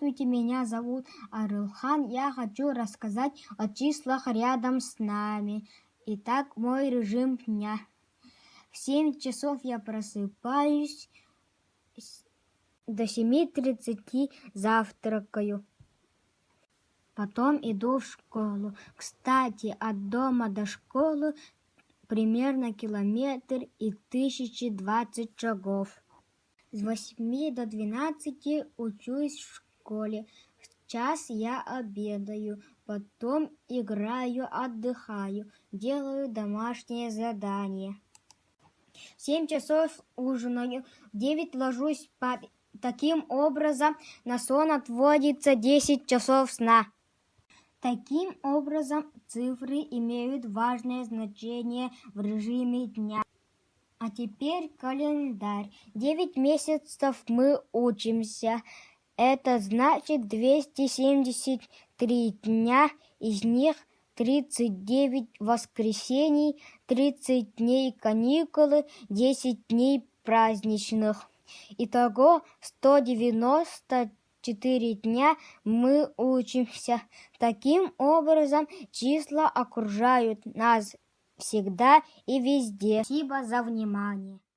Здравствуйте, меня зовут Арылхан. Я хочу рассказать о числах рядом с нами. Итак, мой режим дня. В 7 часов я просыпаюсь, до 7:30 завтракаю. Потом иду в школу. Кстати, от дома до школы примерно 1 020 шагов. С 8 до 12 учусь в школе. В час я обедаю, потом играю, отдыхаю, делаю домашнее задание. В 7 часов ужинаю, в 9 ложусь спать. Таким образом, на сон отводится 10 часов сна. Таким образом, цифры имеют важное значение в режиме дня. А теперь календарь. 9 месяцев мы учимся. Это значит 273 дня, из них 39 воскресений, 30 дней каникулы, 10 дней праздничных. Итого 194 дня мы учимся. Таким образом, числа окружают нас всегда и везде. Спасибо за внимание.